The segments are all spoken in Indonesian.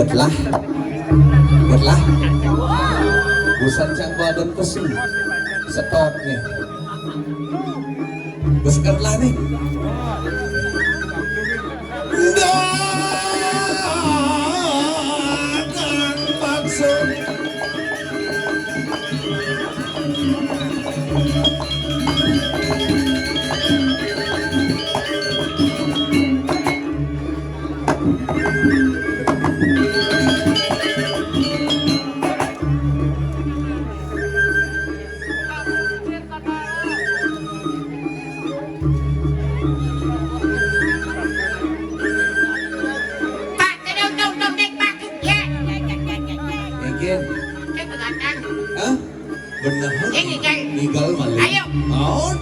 betlah busan cang badan pesu setot nih beskerlah nih jangan paksa bener nigal malu ayo mau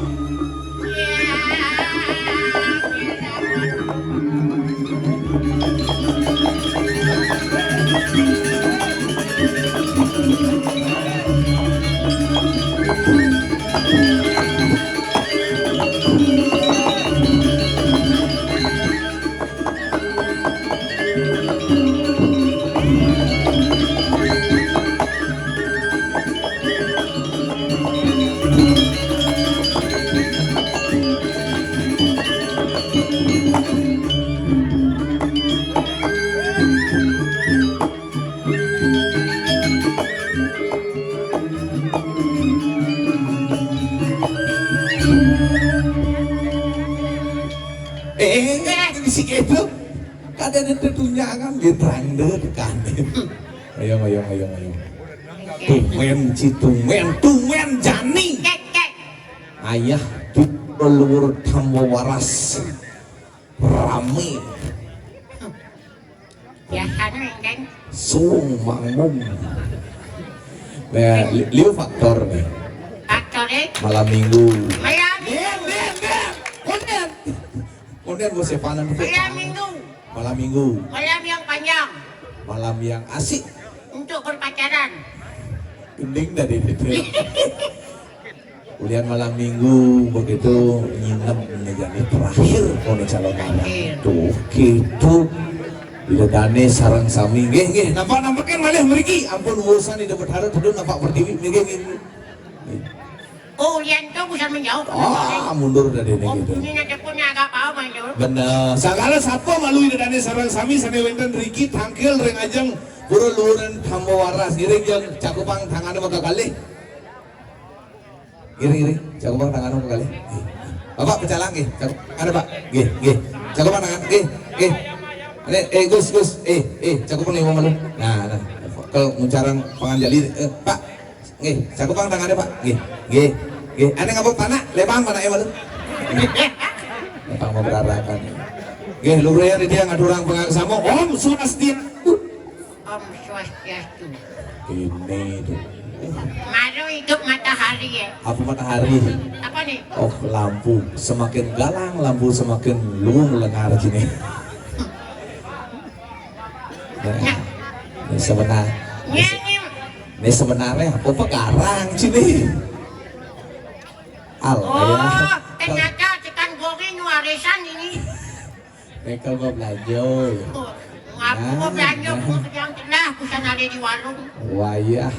si itu kadang itu tunjangan diterang deh kan ayo tumen jani ayah di pelur tambo waras rame ya kan sung mangmum nah liu faktor nih malam minggu kemudian gue sepanan malam minggu malam yang panjang malam yang asik untuk berpacaran gending dari itu kemudian malam minggu begitu nginep menjadi terakhir kone calon anak tuh gitu didadane sarang sami nggih nampak malih mriki ampun urusan di dapat harap tuh nampak pertiwi nggih oh lian tuh bisa menjauh mundur dari ini gitu ini nanti punya agak paham aja bener sagala sapa malu didadane sarang sami sane wenten riki tangkil reng ajeng pura luhuran tambo waras giring jeung cakupang tanganna maka kali giring cakupang tanganna maka kali Bapak pecalang nggih ada Pak nggih cakupang tangan nggih Gus cakupang lima malu nah kalau muncarang panganjali Pak nggih cakupang tanganna Pak nggih ada ngabuk tanah lebang tanah malu lebang mau berarakan nggih luhur dia ngadurang pengaksamo Om Swastiastu Om Swastiastu ini tuh malu hidup matahari ya apa matahari apa nih oh lampu semakin galang lampu semakin luwung lengar sini ini sebenarnya apa pegarang sini ternyata tekan goreng warisan ini mereka mau belanja ngapu mau belanja aku sedang tenah kusan ada di warung wayah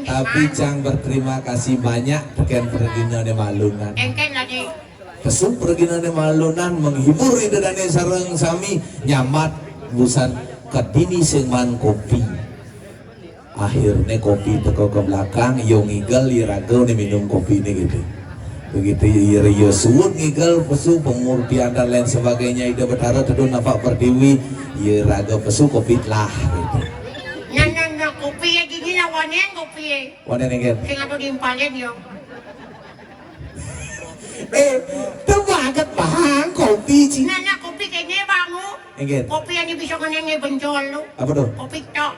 tapi Cang berterima kasih banyak tekan perginan di Malunan engken lagi kesum perginan di Malunan menghibur ide dane sareng sami nyamat busan kadini sengman kopi akhirnya kopi teko ke belakang yo ngigel iragau nih minum kopi ini gitu begitu yo suwun ngigel pesu pemurtian dan lain sebagainya ide betara teduh nafak perdiwi iragau pesu kopi lah gitu nah kopi ya gini lah wanen kopi ya wanen ngigel sing atuh diimpalin yo banget bang kopi sih nah kopi kayaknya bangu ngigel kopi yang bisa ngenenge bencol lu apa tuh kopi tok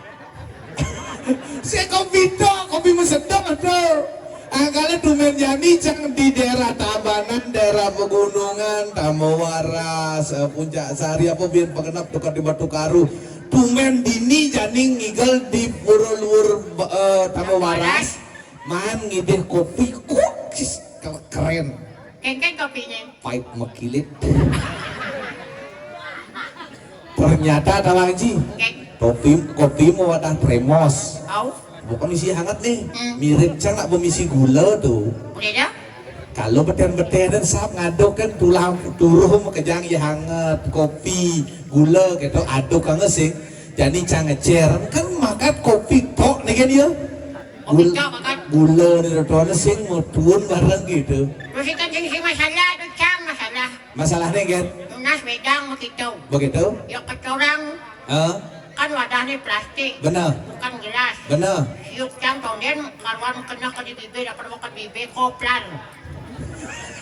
saya kopi tok kopi mesedap tuh kalau tumen jani Cang di daerah Tabanan, daerah pegunungan, Tamowaras, Puncak Sari apa biar pengenap tukar di Batu Karu. Tumen dini jani ngigel di pura luhur Tamowaras, man ngideh kopi kukis keren. Kengken kopinya. Pahit mekilit. Ternyata ada lagi. Kopi mau wadah tremos. Oh, Bukan isi hangat nih. Hmm. Mirip cang nak bermisi gula tuh. boleh dah? Kalau beten-beten sap ngaduk kan tulang turuh kejang ya hangat kopi gula gitu aduk kan sing. Jadi cang ngecer kan makan kopi tok nih kan dia. Kopi tok makan. Gula nih tuan sing mau turun bareng gitu. Terus ikan jenis masalah tu cang masalah. Masalahnya kan Tunas bedang begitu. begitu. Yang kecorang kan wadah ni plastik, Benar, bukan gelas. benar. Siup cang kemudian karuan kena ke di bibir, dapat makan bibir koplan.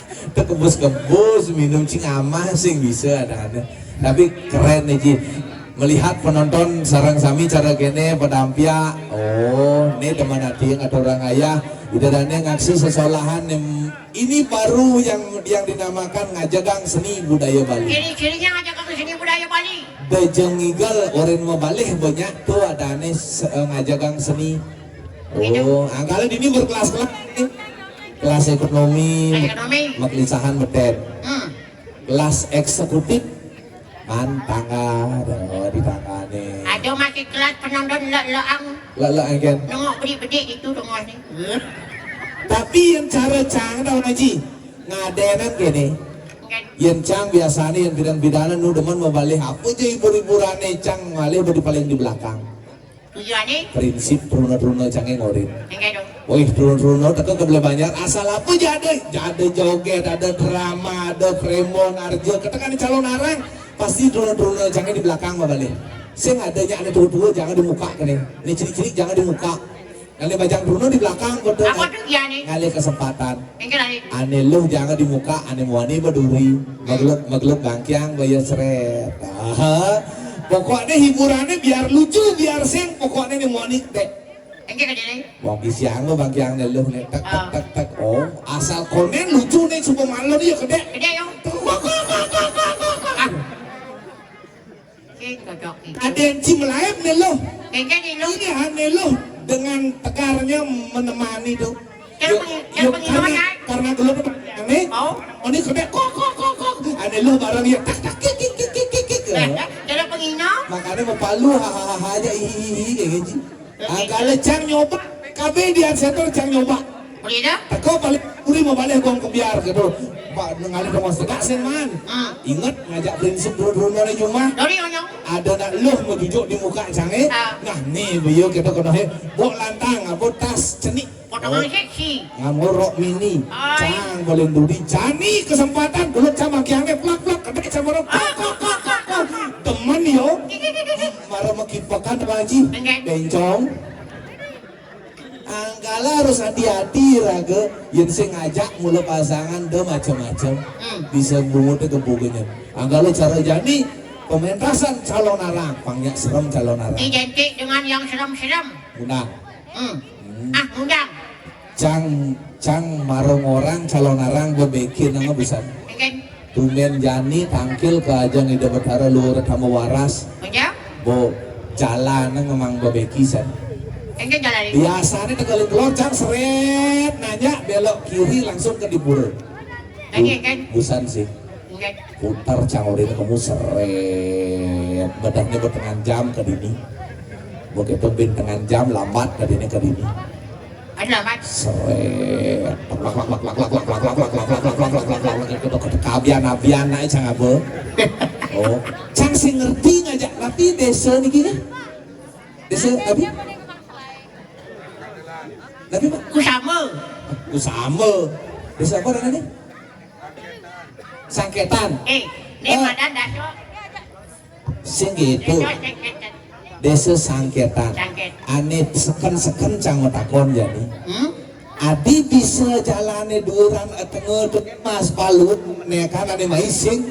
Itu kebus-kebus minum cing amah sing bisa ada. Tapi keren nih Ji. Melihat penonton sarang sami cara gene pedampia. Oh, ini teman hati atau orang ayah. Idadanya ngaksi sesolahan ini baru yang dinamakan ngajagang seni budaya Bali. Ciri-cirinya ngajak ke sini budaya Bali. Dejengigal orang mau balik banyak tuh ada ngajagang seni. Oh, angkala ini berkelas-kelas nih. Kelas ekonomi, Kelas ekonomi. maklisahan betet. Kelas eksekutif, tangga, di tangga nih. Ada masih kelas penonton leang Lala kan. nengok bedik-bedik itu tengok ni. Tapi yang cara cang tau Naji, ngadenan gini. Kan? Yang cang biasanya yang bidan-bidanan nu demen mau balik apa aja hibur-hiburane cang malih bodi paling di belakang. Tujuan ni? Prinsip turun-turun cangnya ngorin. Enggak dong. Wih turun-turun teka kebelah banyak asal apa jadi joget, ada drama, ada premon, arjo, ketekan calon arang pasti turun-turun jangan di belakang mah balik. Sing adanya ada turun-turun jangan di muka kan ini cilik-cilik jangan di muka. Kali bajang turun di belakang betul. Apa tujuan ni? Kali kesempatan. Enggak lagi. Ane lu jangan di muka, ane muani berduri, magluk bangkiang bayar seret. Pokoknya hiburannya biar lucu, biar sing, pokoknya nih muani teh. Enggak ada ni. Wong siang lo bangkiang lu nih tak. Oh, asal komen lucu nih coba malu dia gede. Gede yo. King cocok ni. Ada yang cimelayap nih lo. Enggak ni lu. Ini aneh lo dengan tekarnya menemani tuh. Karena dulu nih. Oh. Oh ini gede kok. Aneh lo bareng ya tak kik. Jadi pengino. Makanya mepalu hahaha aja hihihi kayak gitu. Kalau cang nyoba, KB di center cang nyoba. Boleh dah? Kau balik uri mau balik gong kebiar gitu. Pak ngalih dong mas tegak sen man. Ingat ngajak prinsip dulu nih cuma. Dari onyong. Ada nak lu mau duduk di muka canggih. Nah nih bio kita kena he. Bok lantang, bok tas cenik. Potongan seksi. Ngamur rok mini. Cang boleh duri. Jani kesempatan dulu sama kiangnya plak kedek sama rok. Teman yo. Marah makipakan Haji. Bencong. Anggala harus hati-hati raga yang sing ngajak mula pasangan do macam-macam bisa bungut ke bukunya. Anggala cara jadi pementasan calon arang pangnya serem calon arang. Identik dengan yang serem-serem. Undang. Undang. Cang marong orang calon arang bebekin nama bisa. Enggak. Tumen jani tangkil ke ajang ida betara luar tamu waras. Macam? Bo jalan memang bebekisan. Enggak jalan ni. Biasanya tegalin telur cang seret nanya belok kiri langsung ke dibur. Lagi kan? Busan sih. Enggak. Putar cang urin kamu seret badahnya bertengah jam ke dini. Begitu bin tengah jam lambat ke dini. Ada mat. Seret kabian naik cang apa? Oh, cang sih ngerti ngajak tapi desa nih gini. Desa tapi Pak, Ku sama. sama. Desa apa namanya? Sangketan. Ni badan dah so. Sing gitu. Desa Sangketan. Sangket. Ane seken cang takon jadi. Adi bisa jalane duran tengah tuh mas balut kan ane maising.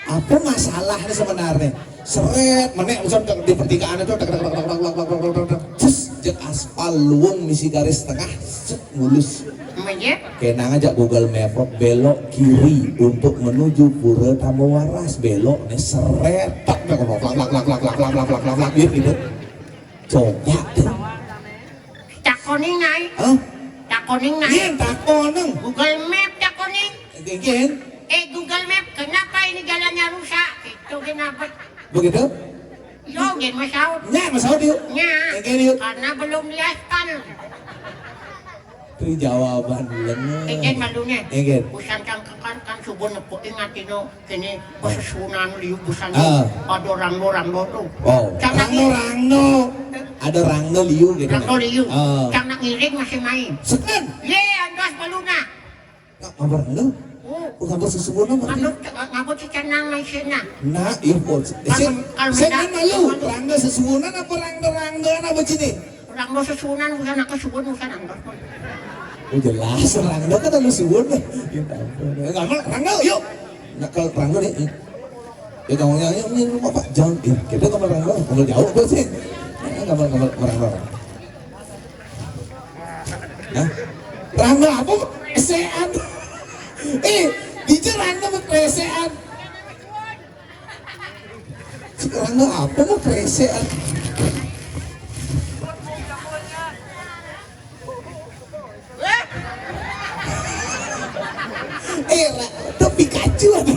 Apa masalahnya sebenarnya? Seret menek macam di pertigaan itu terus jek aspal luang misi garis tengah mulus. Macam? Kena ngajak Google Map belok kiri untuk menuju Pura Tamu Waras belok nih seret tak lak gitu. Coba deh. Takoning naik. Takoning naik. Iya takoneng. Google Map takoning. Genggen. Google Map, kenapa ini jalannya rusak? kinabot. Begitu? Yo, din masaw. Nya masalah dia. Nya, Oke dia. karena belum diaspal. Itu jawaban lengah. Ijen malunya. Oke. Busan kang kan subon na po ingatino kini pasusunan liu busan Ah. ado rangno tu. Oh, rangno. Ada rangno liu gitu. Rangno liu. Ah. Kang nangiring masih main. Sekan. Ye, andos baluna. Apa rangno? Oh, Ngapa sesungguhnya mah? ano ngabot si canang may sina. Nah, iya po. Saya kan malu. Rangga sesungguhnya apa rangga apa sini? Rangno susunan bukan nak subon bukan andos. Oh jelas, rangga kan ada suwun. Enggak mal, rangga yuk. Nakal rangga nih. Ya kamu ini rumah Pak Jang. Kita kamar rangga, kamar jauh kok sih. Kamar rangga. Hah? Rangga apa? Esean. Dijel rangga mah kresean. Rangga apa mah kresean? Itu Pikachu ada.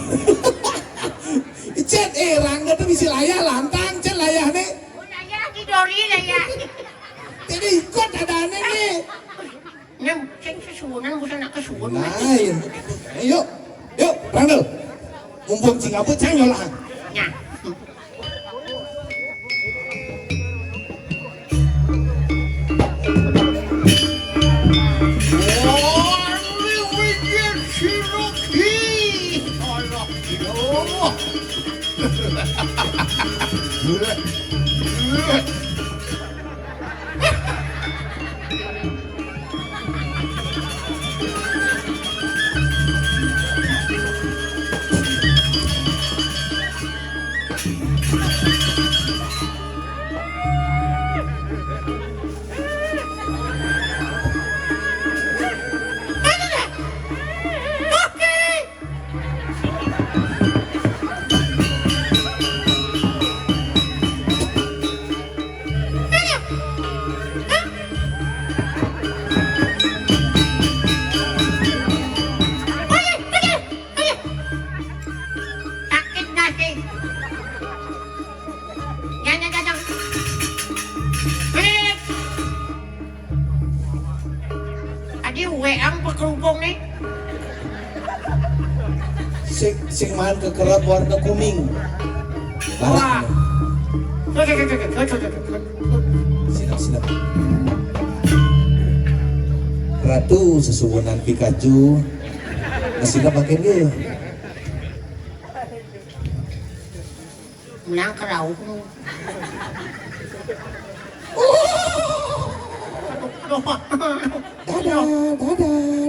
Cen, Rangga tuh bisa layah lantang, Cen layah nih. Layah di dori layah. Jadi ikut ada aneh nih. Nem, ceng susunan bukan nak kesubon. Lain. Yuk, Rangga. Mumpung Singapura ceng yolah. Nya. Sakit nasi. Jangan. Adi uwe ang pagkerubong nih. Sing main kekerap warna kuning. Wah. Sini. Ratu sesubunan Pikachu. Mesinnya pakai dia. Menang kerau.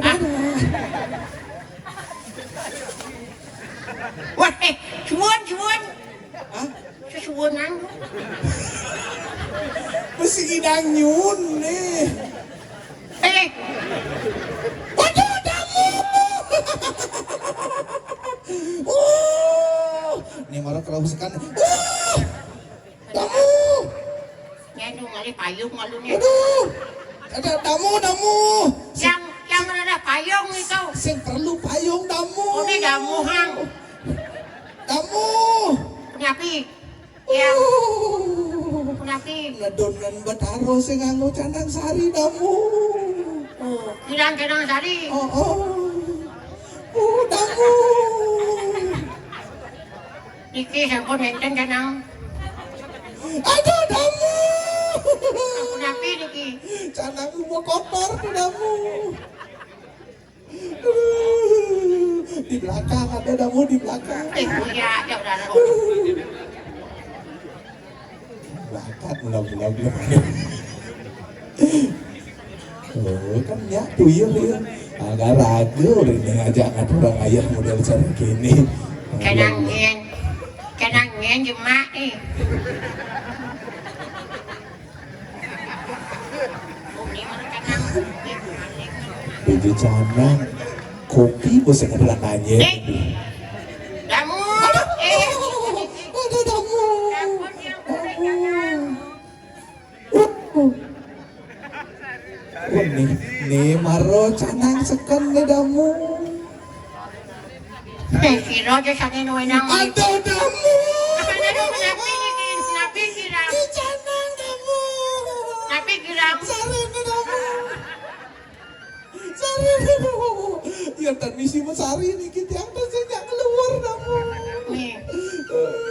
Dadah. Wah, cuan. Hah? Sesubunan. Mesti idang nyun nih. Waduh, damu. Ini marah kalau sekan. Damu. Yan yung ngali payong malo niya. Aduh. Ada damu. Yang ada payong ito. Sing perlu payung damu. Ini damuhang. Damu. Kenyapi? Yang kenyapi? Nadonan bataro sing nganggo canang sari damu. Oh, kilang sari. Oh. Damu. Iki sampun enten kanang. Aduh, damu. Kenyapi niki? Canang lu kotor tuh damu. Di belakang ada damu di belakang. Kuya, ada udah. Bakat belum. Oh kan ya tuyul ya. Agak ragu ini ngajak orang ayah model cara gini. Kenangin jemak nih. Biji canang, kopi bosan adalah nanya. Damu. Ada damu. Nih maro canang sekan nih damu. Si Roger sa kinuwi ng Ada damu. Aduh, kenapa ini? Kenapa girang? Jangan kamu. Kenapa girang? Sari ini kamu. Sari ini kamu. Ya misi mas Sari ini kita yang tersenyak keluar kamu. Nih,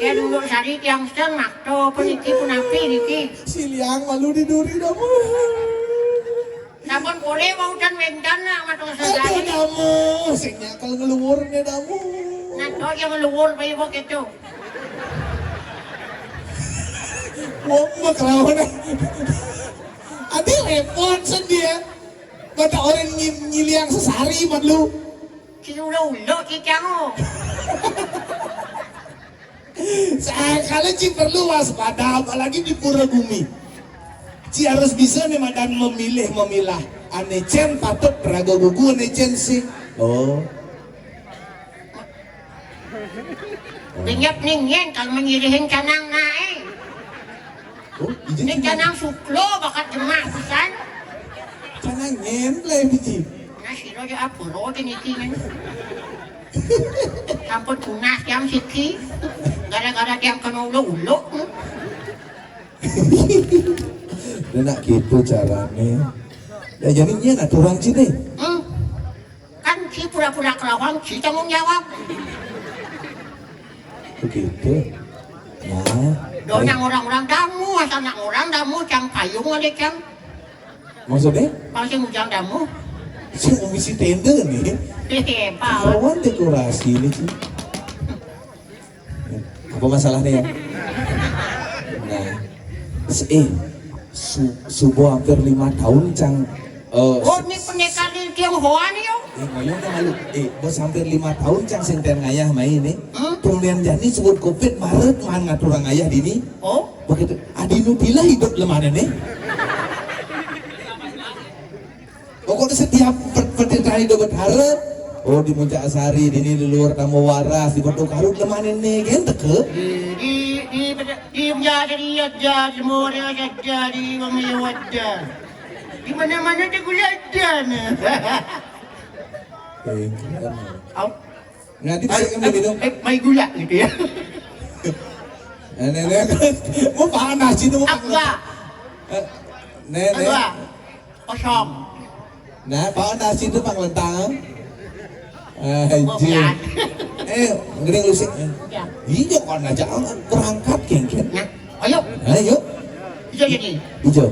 ya dulu sari tiang semak tuh, peniki kenapa ini? Si Liang malu diduri kamu. Namun boleh mau dan mendan nak matang Aduh sejari. kamu. Senyak kalau ngeluar nih kamu. Nah, kau yang luar bayi bok itu. Wong mah kelawan. Adi repot sendiri. Mata orang nyiliang sesari mat lu. Ulo kikamu. Sekali Ci perlu waspada apalagi di pura bumi. Ci harus bisa nih madan memilah. Ane cen patut raga gugu ane cen sih. Oh. Binyap ningen kalau menyirihin canang naik. Oh, Ini canang suklo bakat jemak pisan. Canang ngemple biji. Nah, siro aja apa lo tinitingan. Sampun tunas yang siki. Gara-gara tiang kena ulo. Nak gitu caranya. Ya jadi nyen aturan Ci deh. Kan si pura-pura kelawang si tanggung jawab. Begitu. Nah, Doang orang-orang damu, asal nak orang damu cang payung ada cang. maksudnya? Kalau si mujang damu, Si ngomisi tenda nih. hebat. Kawan dekorasi ini sih. Apa masalahnya ya? Nah, subuh hampir 5 tahun cang. Oh, ini pendekar di Tionghoa nih yo. Ngayong na malu. Bos hampir 5 tahun cang senten ngayah main nih. Kemudian jadi sebut covid Maret man ngaturang ayah dini. Oh, Begitu. Adinu bila hidup lemana nih. Pokoknya setiap pertentang hidup berharap. Oh di Muncak Asari, di luar tamu waras, di Batu Karut lemana nih, gitu ke? di menjadi aja, di murid aja, di wadah. Di mana-mana dia guladan. Au, Nanti bisa kami minum. may gula gitu ya. Nenek, mau panas itu mau Apa? Nenek, Apa? Kosong. nah panas itu pang lentang. Oh, Anjir. ya. Ngering lusik. Ya. Iya kan aja berangkat kengken. Nah, ayo, Ayo, bisa jadi. hijau.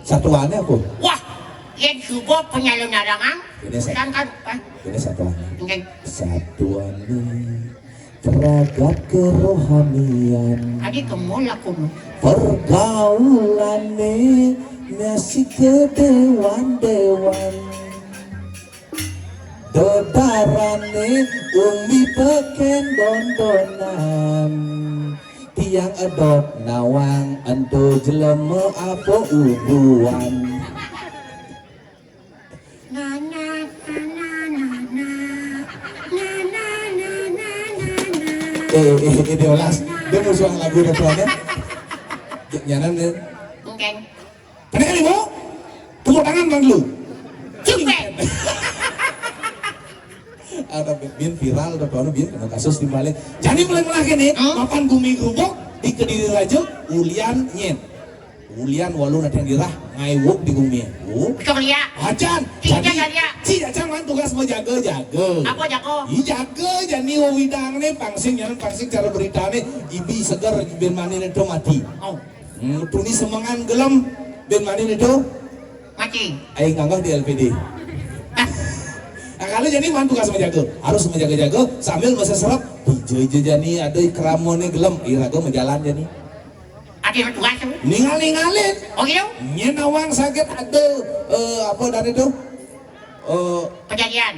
Satuannya aku. Wah, yang subuh penyalun narangan. Ini saya. Kan kan, Ini satuannya. Enggak. Satuannya teragat kerohanian. Tadi kemul aku. Pergaulannya masih kedewan-dewan. Dodarane umi peken dondonan. Tiang edok nawang ento jelema apa ubuan. Na na na na na na na na na. Ini olas. Dia mau suang lagu refrainnya. Nyanan dia. Enggak. Kena kali mau? Tepuk tangan bang dulu. Cepet. Ada bin viral ada baru bin kena kasus di balik. Jadi mulai gini, mapan bumi gubuk di Kediri Raja, ulian nyen. Ulian walu nanti yang dirah ngaiwuk di bumi. Victoria. Acan. Tidak ya. Tidak jangan tugas menjaga. Apa jago? Jaga jadi widang nih pangsing cara berita nih ibi segar ben manin itu mati. Oh, Tuni semangan gelem ben manin itu mati. aing nganggah di LPD. Nah kalau jadi mantu tugas menjaga harus menjaga-jaga sambil masa serap hijau jadi ada keramonnya gelem iraga menjalan jadi Ada tugas tu. ningalin Oh gitu? nyenawang sakit ada apa dari itu Kejadian.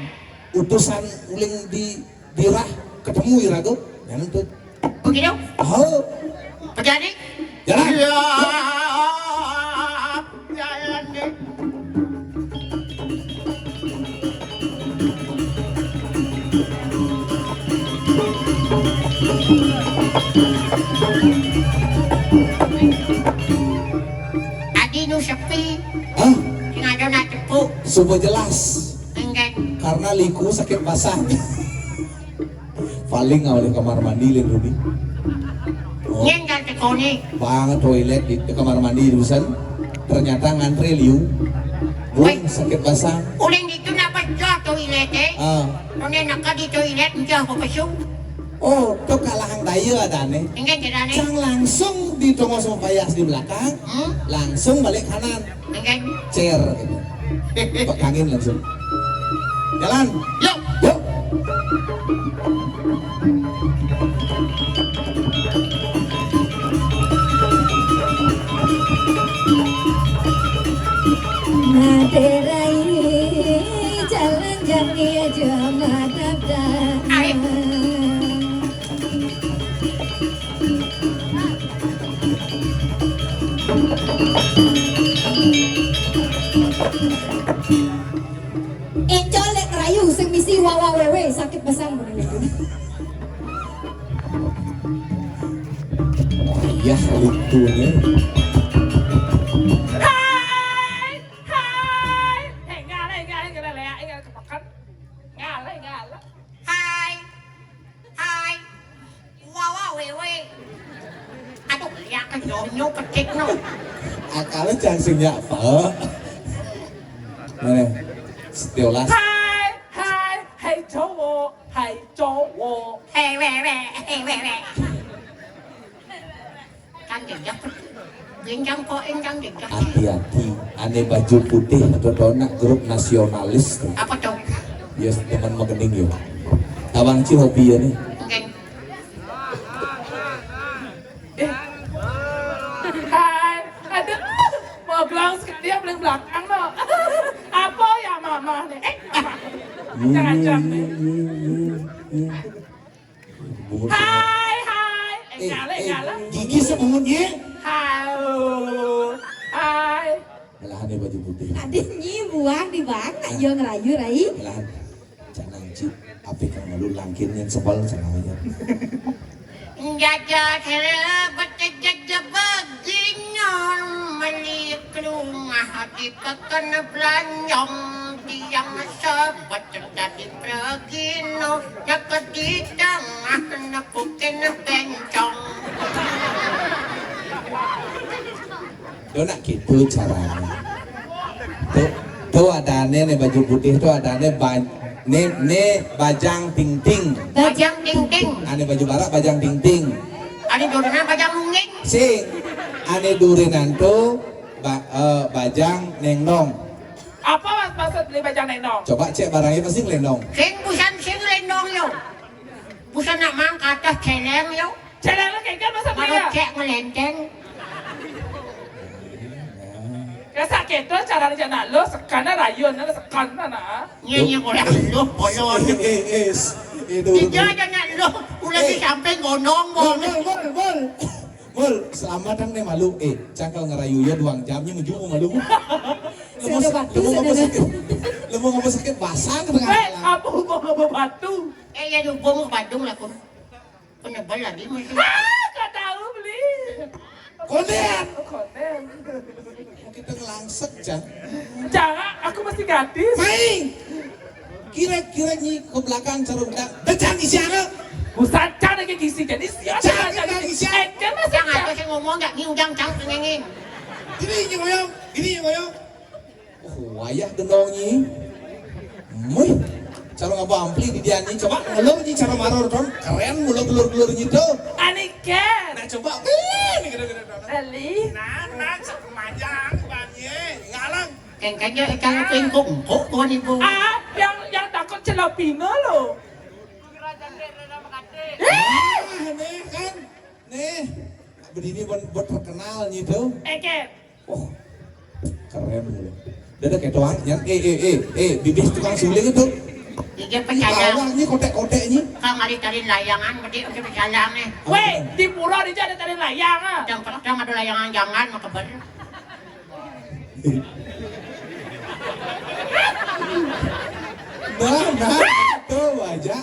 utusan uling di dirah ketemu iraga yang itu Begitu? oh Terjadi? jalan Ya. Jalan deh. Adi nu sepi, hah tinggal nak cepu. semua jelas Enggak. karena liku sakit basah paling oleh kamar mandi Lin Rudi Nyen kan tekoni. Bang toilet di kamar mandi Dusan. Ternyata ngantri liu. Bung sakit basah. Uling dito na pa sa toilet eh. Nung naka di toilet, hindi ako pasok. Oh, to kalahang daya ada nih. Enggak jalan eh. Cang langsung ditongos sama payas di belakang, langsung balik kanan, Enggak. cer gitu. Pekangin langsung. Jalan. Yuk. Yuk. Materai jalan jami aja madap Ayo. Enjol lek rayu sing misi wawa wewe sakit basang. Ya itu nih. Hai. Hai. Wawa wewe. Aduh, lihat ke nyonyo kecik no. Akalnya jangan senyak pak. Nih, setiolas. Hai cowok. Hei wewe, hei wewe. Kan jejak. Jenjang kok enjang jejak. Hati-hati, aneh baju putih atau dona grup nasionalis tuh. Apa tuh? Ya teman mengening yo. Abang Ci hobi ya nih. Enggak. Hai, aduh, mau gelang dia paling belakang no. Apa ya mama nih? Jangan nih. Hai, nyala. Gigi semungunnya. Hai. Malahan nih baju putih. Adiknya buang di bang, nak yo ngerayu rai. Malahan, jangan Ci. Api kan malu langkin yang sepal sama aja. Jaja kerabat jaja baginyon malik rumah hati kekena belanjong tiang sahabat tadi pragino nyakat di tengah naku kena bencong. Dona gitu caranya. Tuh ada nih baju putih tuh ada nih bajang ting ting. Bajang ting ting. Ane baju barak bajang ting ting. Ada durian bajang munging. Sing ane durinan tuh bajang nengnong. Apa maksud beli bajang nenong? Coba cek barangnya pasti lenong. Sing busan sing lendong yo. Busan nak mang kata celeng yo. Celeng lo kayak masa beli Baru ya? cek ngelenteng. Ya sakit tuh cara rencana lo sekana rayun, lo sekana na. Nyanyi ko lang lo. Bolon. Itu. Tidak jangan lo. Udah sampai gonong Mul, bon. Mul, selamatan nih malu. Cangkal ngerayu ya 2 jamnya menjungu malu. Saya ada batu, saya ada. Lu mau ngapa sakit basah ke tengah Weh, malam. apa hubungan sama batu? Ya dukung Bandung lah kun. Penebal lagi masih. Gak tahu beli. Konden. Konden. Mau kita ngelangsek, Cang. Jangan, aku masih gadis. Main. Kira-kira nyi ke belakang carum dak. Dejang isi anak. Busan cara kayak gisi jadi siapa Jangan jadi nangis, ya. kan masih Jangan ada yang ngomong gak ngundang cang ngengin. Ini ngoyong, ini ngoyong. Oh, wayah gendong nyi. Muih. Cara ngapa ampli di dia nyi. Coba ngeluh nyi cara maror don. Keren mulu gelur-gelur gitu. Aniken. Nah coba beli gede-gede don. Eli. Nah, sepanjang bannya ngalang. Kayaknya ikan pingkong kok tuan ibu. Ah, yang takut celapina lo. Nih kan, nih. Berdiri buat terkenal gitu. Eken. Oh, keren mulu. Dadah kayak doang, yang bibis tukang suling itu. Dia percaya. Awalnya kotek-koteknya. Kau ngali tarin layangan, berarti udah percayanya. Weh, di pulau di ada tadi layang ah. Yang kadang ada layangan jangan maka ber. Nah, itu aja.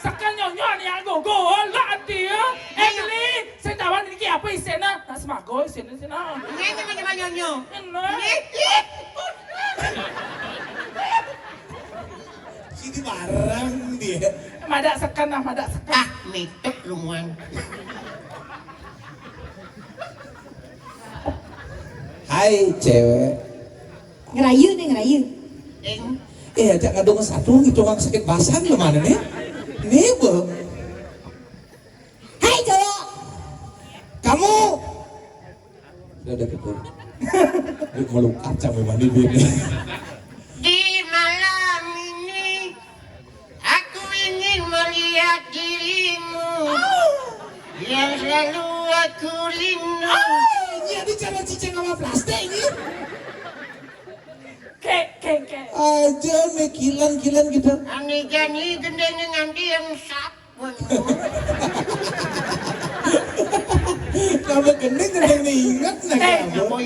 Sakal nyonya ni aku gol lah dia. Eli, saya tahu ni apa isena. Nas mago isena. Nyanyi macam nyonyo. Sini barang dia. Madak sekan. Ah, mituk lumuan. Hai cewek. Ngerayu nih ngerayu. Ing. Ajak ngadong satu gitu orang sakit basah lu mana nih? Nih bu. Hai cowok. Kamu. Udah gitu. Meluk kaca memang di dunia. Di malam ini aku ingin melihat dirimu yang selalu aku rindu. Jadi cara cicing sama plastik ini. Kek. Aja nih kilan gitu. Ani jani gede dengan dia yang sabun. Kamu gendeng nih ingat nah kamu.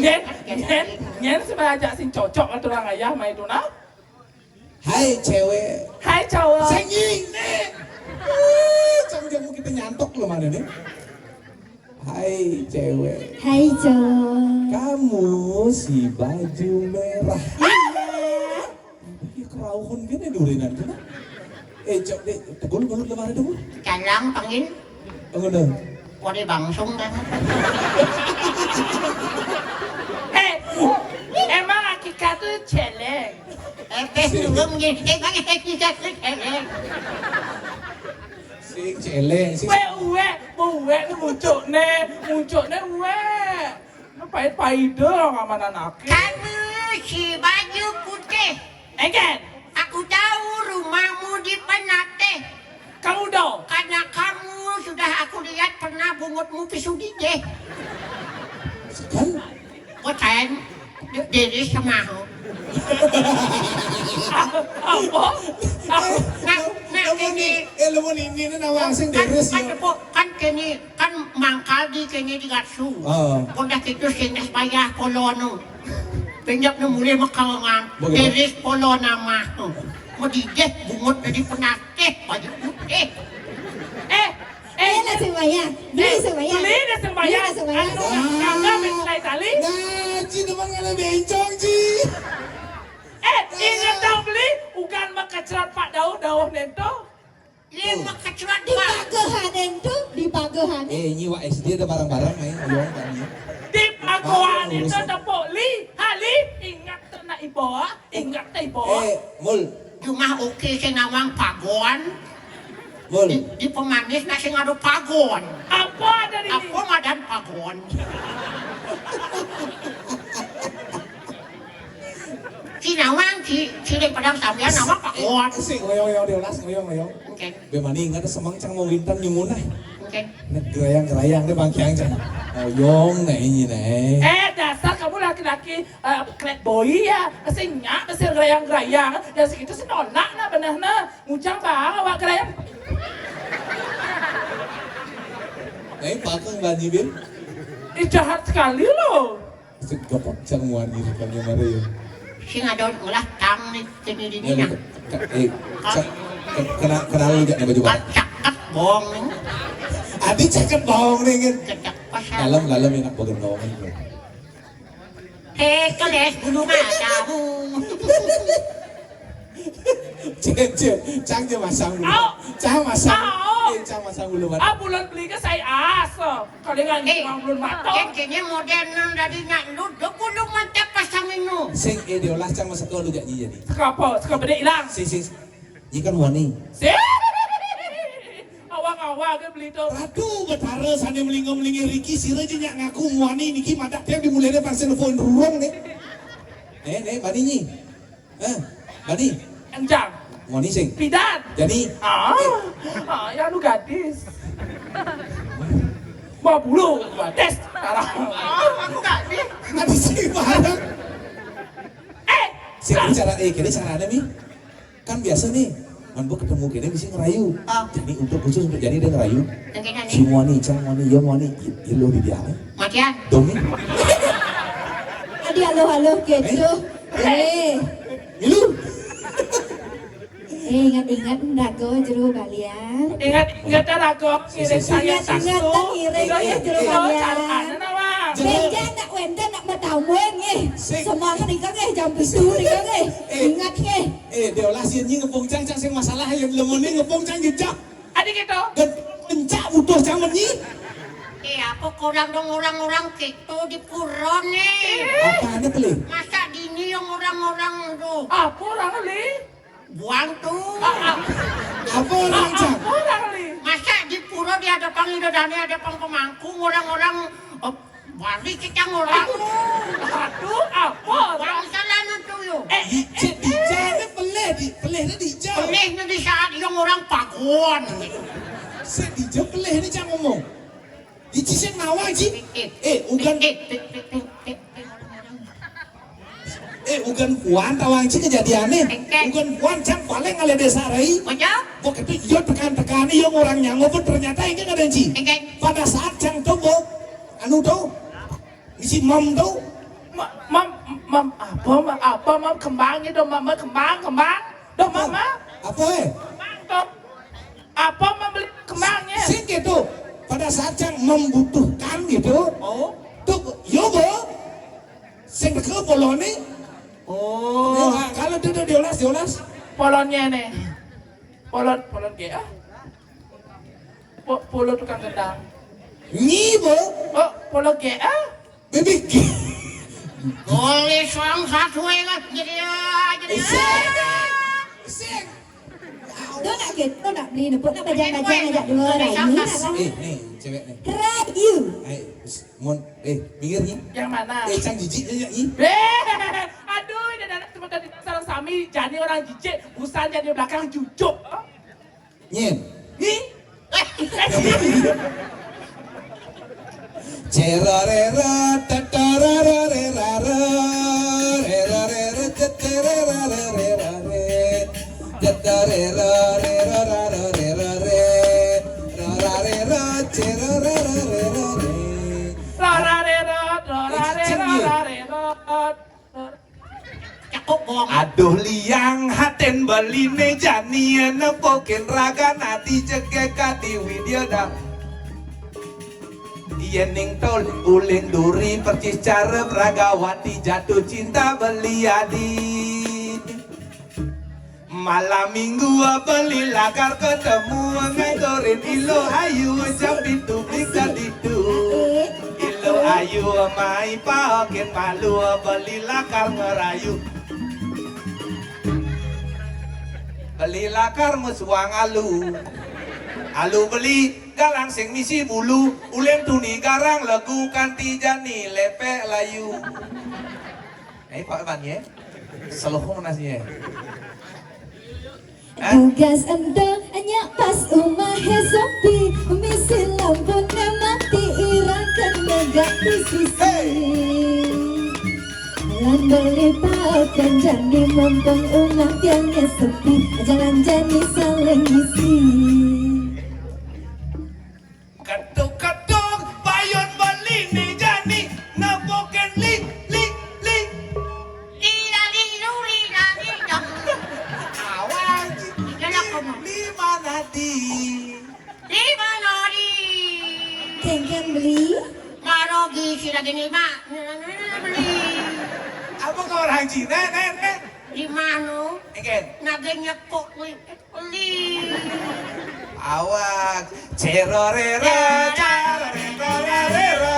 Nyen sebenarnya sing cocok atau orang ayah main itu nah. Hai cewek. Hai cowok. Senging nih. Jamu kita nyantok lo mana nih? Hai cewek. Hai cowok. Kamu si baju merah. Ini kerauhon gini durinan kan? Cok deh, tegul lemari dulu. Calang pangin, Enggak. wari bangsung kan. Emang hakikat tuh celeng. Belum gini, kita keleng. Sing celeng, sing Uwe nu muncul ne uwe. Nó pai dong sama anak. Kamu si baju putih. Egen, Aku tahu rumahmu di Penate. kamu dong. Karena kamu sudah aku lihat pernah bungutmu pisu dije. kan? Koten, diri semahu. Apa? Nah, ini. Lemon ini nawang sing deres ya. Kan kini kan mangkal di kini di gatsu. Kondak itu sing bayar polono. Pinjak na muli makawangan. Deris polona mah. Madijet bungot na di Penate. Baju putih. Beli na sembahyang. Beli sembahyang. Beli na sembahyang. Beli na sembahyang. Ano nga menslay tali? Ngaji naman nga na bencong, Ji. Ingat daw beli, ugan makacrat Pak Daud nento. Lima kecuali Di pagahan itu, di pagahan. Nyiwa SD ada barang-barang main ayong kami. Di pagoan itu tepuk hali, ingat na ibo, ingat na ibo. Mul, Cuma oke sing nawang pagon. Mul. Di pemanis na sing ado pagon. Apa ada di Ako madan pagon. Si nawang si padang sambian nawang pagon. Sing ngoyong diolas ngoyong. Oke. Bemani ingat semang cang mau gintan nyumunah. Oke. Nek gerayang deh bangkiang cang. Ngoyong nih ini nih. dasar kamu laki-laki kret boy ya, singnya, masih gerayang-gerayang, dan segitu sih nolak lah bener nah, ngucang bang awak gerayang. Pakang bani bin. Jahat sekali loh. Segapok cang wani kami Mario. Sing ado ulah tang ni kini di dina. Kenal lu gak baju bang? Cakap bong ni. Adi cakep bong nih kan. Kecak pasal. Dalam enak bagian bawang itu. Keles bulu matamu. Cang dia masang dulu. Cang masang dulu mata. Bulan beli ke saya asal. Kalau dengan bulan mata. Kayaknya modern dari nak lu 20 mata pasang itu. Sing diolah cang masa tua lu gak jadi. Sekapa beda hilang. Sing. Ini kan wani. Awak ke beli tu. Aduh, betara sana melingo-melingi Riki sira je nyak ngaku wani niki madak tiap dimulai dia pasal phone ruang nih. Bani ni. Bani. Enjang. Wani sing. Pidan. Jadi. Ya lu gadis. Mau bulu, gadis. Aku gadis. Nanti sing barang. Sing bicara kini caranya mi. Kan biasa nih. Manbo ketemu kini bisa ngerayu. Jadi untuk khusus untuk jadi dia ngerayu. Si wani, cang wani, yang wani, ilo di dia. Matian. Domi. Adi halo gitu. Ilu. Ingat-ingat rago jero kalian. Ingat rago kirim saya Ingat ngiring jero kalian. Benja nak wente nak matawen semangat ikang jam 7 ikang ingat Diolah sieun ngepung cang sing masalah yang lemone ngepung cang jejak. Adik itu. Gencak butuh cang menyi. Apa kurang dong orang-orang gitu di pura nih? Apaan beli? Masa dini yang orang-orang tuh Apa orang li? buang tuh? Apa orang cang? Apa orang li? Masa di pura dia ada pangidodani, ada pangpemangku, orang-orang balik kita orang. Aduh, apa orang? Orang salah tuh yuk. Di jana peleh di jauh. Pelihnya di saat yang orang pakuan. Di jauh peleh ni cang ngomong. Di ciseng nawang ci. Ugan kuan tawang ci kejadiannya. Ugan kuan cang paling ngale desa rai. Macam? Pok itu iyo tekan-tekan iyo orang nyango pun ternyata ini nggak ada ci. Pada saat cang tobo, anu tau, isi mom tau. Mam kembangnya dong mam kembang dong mama Apa apa mam beli kembangnya sing gitu. Pada saat cang membutuhkan gitu. Oh. Tuh, yobo, sing ke poloni. Oh. Kalau duduk diolas. polonnya nih polon GA polo tukang gendang Nyibo, oh polo GA bebek. Boleh soang satu ingat jadi Sing. Tôi nak gitu, tôi nak beli nepuk nak bajang-bajang ajak dua rayu nak lah. Nih, cewek nih. Rayu. Minggir nih. yang mana Cang jijik aja nih. Aduh, ini anak cuma dari sarang sami jadi orang jijik, busan jadi belakang jujuk. Nyen. Ih, Cerarera tatarararerara rerarera tatarararerare tatarerarerararerare rararera cerararerare. Cakep bohong. Aduh liang haten beline jani nepokin raga nati cegek kati video dah. Yening tol ulin duri percis cara ragawati jatuh cinta beliadi. Malam minggu beli lakar ketemu ngadorin ilo ayu jam itu bika ditu. Ilo ayu mai paokin malu beli lakar ngerayu. Beli lakar muswang alu. Alu beli galang sing misi bulu ulen tuni garang lagu kanti jani lepek layu. Pak Ivan ya. Selohong nasinya. Tugas anda hanya pas umahe sepi, misi lampunya mati irakan megak di sisi. Lan beli pakan jani mumpung umat tiangnya sepi, jalan jani saling isi. Ketuk-ketuk bayon beli nih jani naboken li. Awal di mana di? Di mana di? Kengkeng beli, Marogi sila gini mak. Beli. Apa kau orang Cina nen? Di mana? Eken. Naganya kok beli. Awak cerorera cararerarera.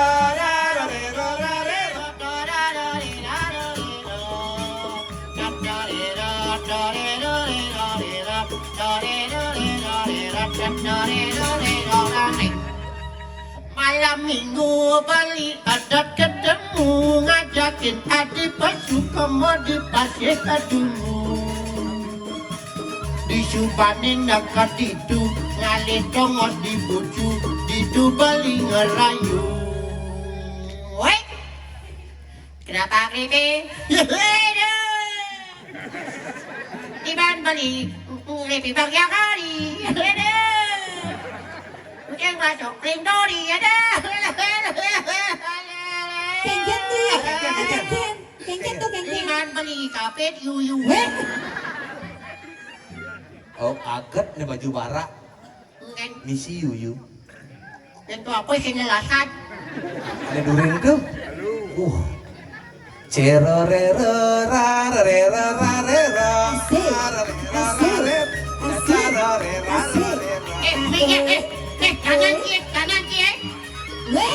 Malam minggu balik ada ketemu ngajakin adik pasu mau di pasir kedulu disubanin dekat itu ngalir dongos di bucu didu beli ngerayu. Woi, kenapa kripi? Iban beli lebih banyak kali. Mungkin masuk krim dori ada. kengkeng beli, kengkeng tuh kengkeng. Iban beli kapet yuyu. Oh, aget nih baju barak. Kan Misi yuyu. tentu apa yang kenalasan? Ada duren itu? Cerorerararerararera. Kanan dia. Weh,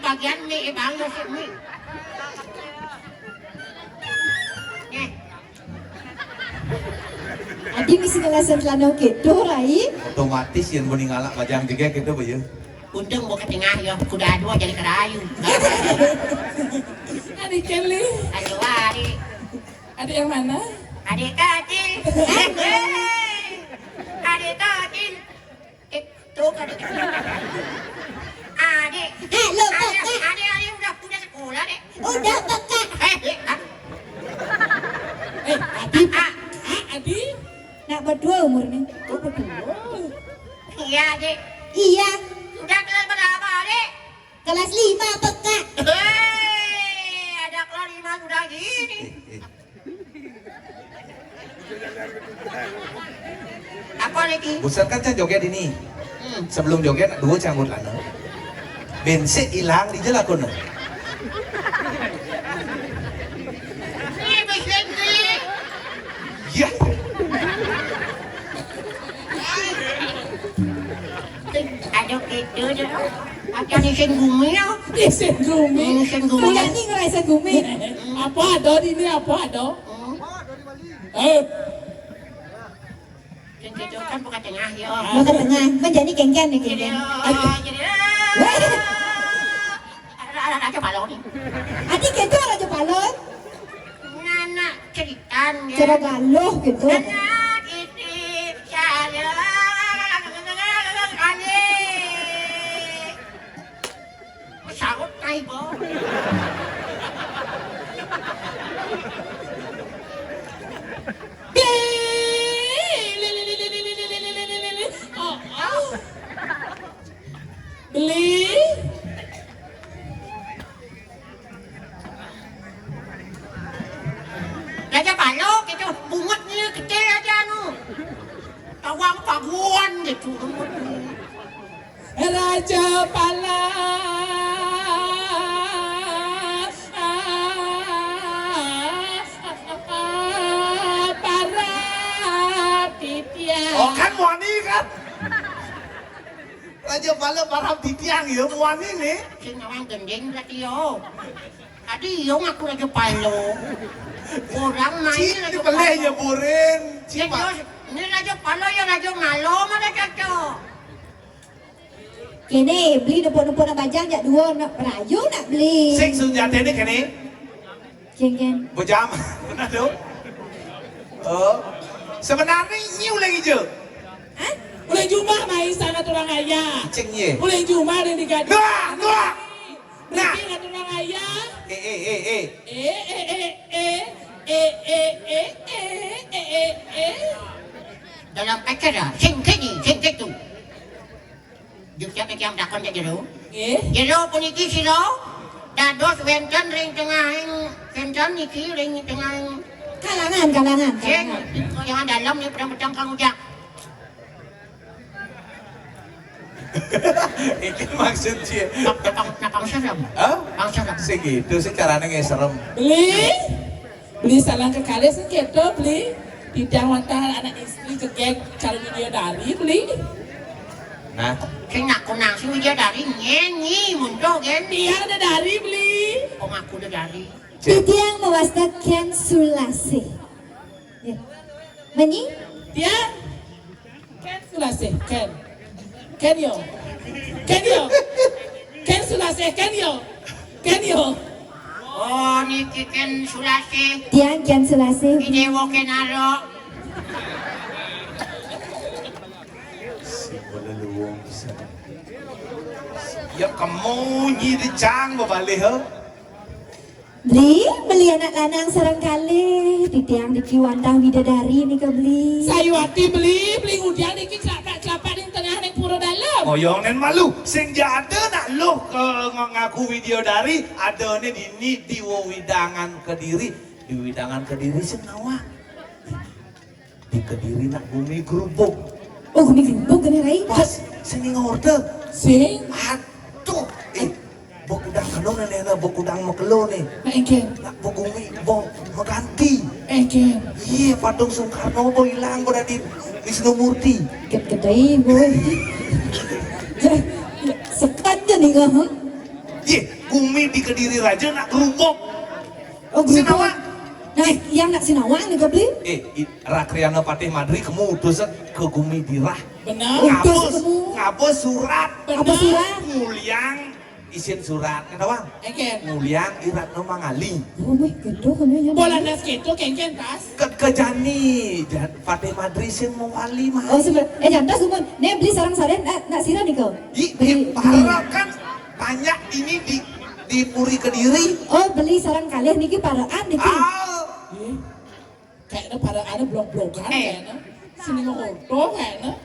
bagian mi bang yo si mi. Adi mesti ngalasan lanau gitu, Rai. Otomatis yang meninggalak bajang tiga gitu ba ya. Untung mau ke tengah yo, kuda dua jadi kerayu. Adik Kelly. Aduh, adik. Adik yang mana? Adik kecil. Adik kecil. Itu adik kecil. Adik. Halo, Kakak. Adik udah sekolah, Dek. Udah, Kakak. Adi. Adi. Nak berdua umurnya. Oh, berdua. Iya, Dek. Iya, Udah kelas berapa, Dek? kelas 5, Kakak. Ada kelas 5 udah gini. Apa lagi? Busan kan can joget ini. Sebelum joget dua canggut lana. Bensin hilang di jalan kono. Ini bisa ini. Ya. Aduh gitu deh. Akan isin bumi ya. Isin gumi. Isin bumi. Kuliah nih ngerasa gumi. Apa ada di ini apa ada? Yang gitu kan bukan tengah ya. Mau ke tengah, menjadi genggen nih Jadi, genggen. jadi. Ada balon nih. Adik gitu aja balon. Nana ceritaan ya. Coba galuh gitu. Anak ini saya. Sahut naik bo. Beli. Raja balok gitu, bungetnya kecil aja nu. Tawang paguan gitu. Raja Pala. Para Titian. Oh kan wani kan. Raja Bala param titiang ya wani nih. Sing nawang gendeng berarti yo. Tadi yo ngaku raja balok. Orang main Cik raja di belenya balok. burin. Cik Ini raja balok ya raja ngalo mana cocok. Kene beli numpuk-numpuk nak bajang jak dua nak perayu nak beli. Sing sunjata ini kene. Genggen. Bojam. Benar tu. Oh. Sebenarnya nyiu lagi je. Hah? Boleh jumpa mai sana turang ayah. Ceng ye. Boleh jumpa dengan digadang. Nuah, nuah. Nah. Berarti dengan turang ayah. Dalam acara sing itu. Juga yang dakon je jero. Jero puniki siro. Dados wenten ring tengah wenten niki ring tengah Kalangan. sing yang dalam ni pedang-pedang kang ujak. Itu maksud dia. Napang serem. Hah? Pang serem. Segitu sih caranya nggak serem. Beli salah ke kali segitu beli. Tidak wantahan anak istri kegek cari video dari beli. Nah, Sing nak kunang sing dia dari nyanyi muncul kan. Dia ada dari beli. Om aku udah dari. Titiang mewastakan sulase. Ya. Meni? Dia Ken Sulase Ken yo Oh niki kan sulasi. Tiang kian sulase. Ide wo kenaro. si bola luwung bisa. Ya kamu jadi cang balik ha? Beli anak lanang sarang kali. Titiang di kiwantah widadari ni ke beli. Sayuati beli udian iki kelapa di tengah ning pura dalam. Oyong nen malu. Sing jada nak loh ke ngaku video dari ada nih di widangan Kediri. Di widangan Kediri senawa. Di Kediri nak bumi gerubuk. Oh, gini gerubuk kena rai. Pas sing ngorder. Sing Aduh, bok udang kanong na bok udang makelo nih. Engken Nak bogumi, bok maganti. engken. Iya, Patung Soekarno bo hilang berada di Wisnu Murti. Gede boy. Sekat je nih kah? Iya, Gumi di Kediri Raja nak gerubok. Oh, grupo. Sinawa. Nah, yang nak sinawang nih kau beli? Rakriana Patih Madri kamu utus ke Gumi Dirah. Benar. Ngapus surat. Apa surat? Mulyang isin surat. Kenapa? Eken. Mulyang Iratno Mangali. Oh, meh, gitu kan ya. Bola nas gitu kengken tas. Ke Jani Patih Madri sing mau wali mah. Oh, sebentar. Jangan sumun. Nih beli sarang saren nak sirah nih kau. Parah kan banyak ini di Puri Kediri. Oh, beli sarang kalian niki paraan niki. Kayaknya pada ada blok-blokan kayaknya. Sini mau foto kayaknya.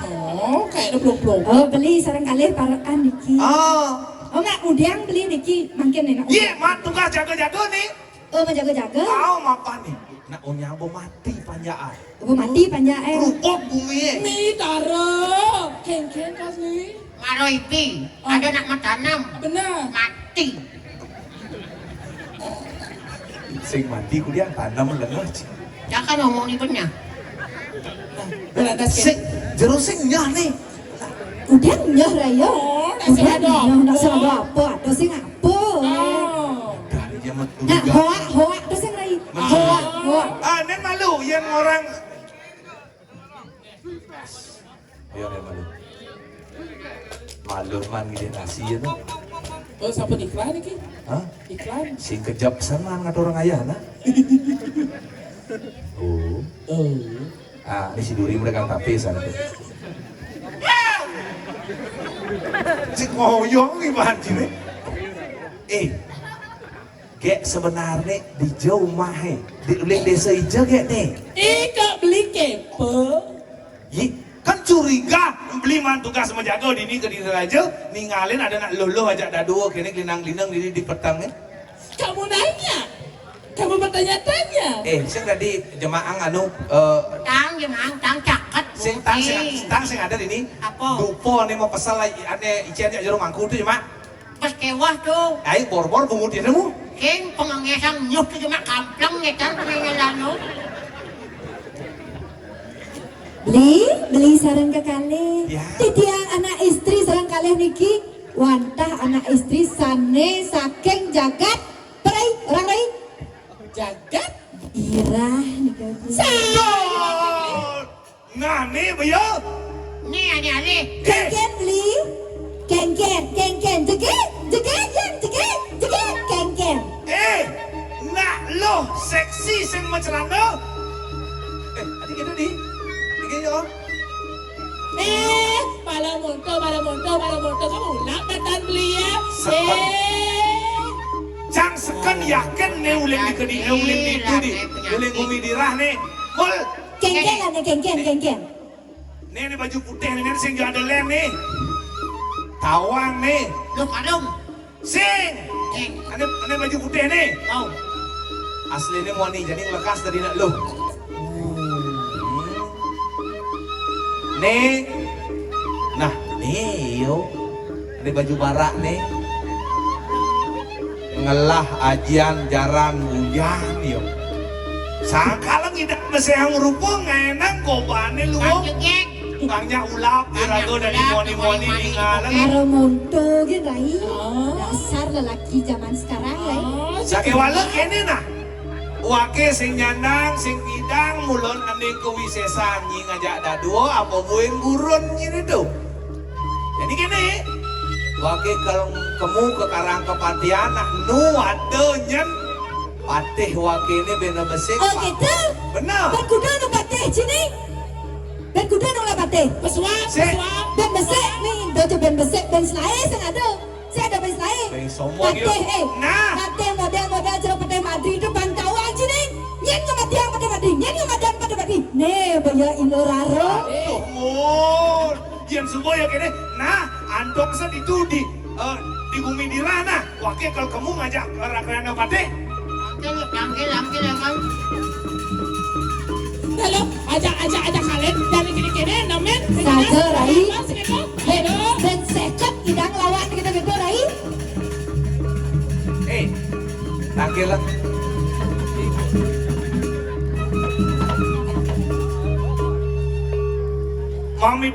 Oh, kayaknya blok-blokan. Oh, beli sarang kalian paraan niki. Oh, nak udang beli niki makin nih nak. iya, mat tugas jaga-jaga nih. Oh, menjaga-jaga. Tahu apa nih? Nak unyabo mati panjaan. Oh, mati panjang. Rupok bumi. Nih taro, kengken kas nih. Maroipi, ada nak matanam. Benar. Mati. Sing mati kuliah tanam lengah. Jangan ngomong ni benar. Bola nas Sing gitu. jero sing nyah nih. Udang nyah raya. Oh, nak Udang serah dong. nyah, nak serah apa? Ada sing apa? Oh. Dari zaman Nah, dulu. hoa, ada sing raya. Hoa. Nen malu yang orang. Ayo nen malu. Malu man gede nasi ya tuh. Oh, siapa iklan nih? Hah? Iklan. Sing kejap sama ngat orang ayah nah. Oh. Oh. Ini si Duri mereka tapi sana tuh. Cik ngoyong gimana sih? Kayak sebenarnya di jauh mahe di uling desa hijau kayak nih. Ika beli kepo. Kan curiga beli mantugas menjaga di ini ke diri aja ninggalin ada nak lolo ajak dadu kene linang-linang di petang. Kamu nanya. Kamu bertanya-tanya. Sing tadi jemaah anu Tang jemang, tang caket. sing ada di ini. Apa? Dupo nih mau pesal ane ician jero mangku tuh cuma. Pas kewah tuh. Ayo bor-bor kemudian mu. King pengengesang nyuk tu cuma kamplang ngetan pengengelano. Beli sarang ke kali. Ya. Titiang anak istri sarang kalian niki. Wantah anak istri sane saking jagat. Perai, orang rai. Jagat. Irah nika. Nah nih beyo. Ni ani. Kengken beli. Kengken, jeget, kengken. Nak lo seksi sing mencelana. Adik kita di yo. Malah monto. Kamu nak betan beli ya? Sekan. Jang sekan yakin nih uling di kedi, uling di kudi, uling Gumi Dirah nih. Mul. Kengken lah nih, kengken. Nih baju putih nih sing ada lem nih. Tawang nih. Lu kadung. Sing. Ane baju putih nih. Oh. Asli ini mau nih jadi lekas dari nak lu. Nih. Nah, nih yo. Ada baju barak nih. Ngelah ajian jaran hujan yo. Sangka lang tidak mesehang rupo ngenang kobane lu. Anjek. Tukangnya ulap, dirago dari moni-moni ningalan. Karo monto gitu rai. Dasar lelaki zaman sekarang rai. Sake walek kene nah. Wake sing nyandang, sing tidang, mulon anding kewisesan nying ngajak daduo apa bueng gurun nyini tuh. Jadi kene. Wake kalau kamu ke karang kepatian nah nu ade nyen. Patih wake ini bena besik. Oh gitu? Bener. Berkuda nu patih sini. Berkuda nu lah patih. Pesuap. Ben besek nih, dojo ben besek, ben selai sing ada. Saya ada ben selai. Ben sombong Patih yuk. Nah. Patih model jero patih Madri itu bantauan sini. Nyen kematian patih Madri, nyen kematian patih Madri. Nih, baya iloraro. Tumur. Diam semua ya kene. Nah, antok set itu di Gumi Dirah nah. Wake kalau kamu ngajak rakyat patih. Panggil kan. Lalu ajak kalian dari kini namen. Saja rai. Hello. Ben seket idang lawan gitu rai. Tangkil lah. Mami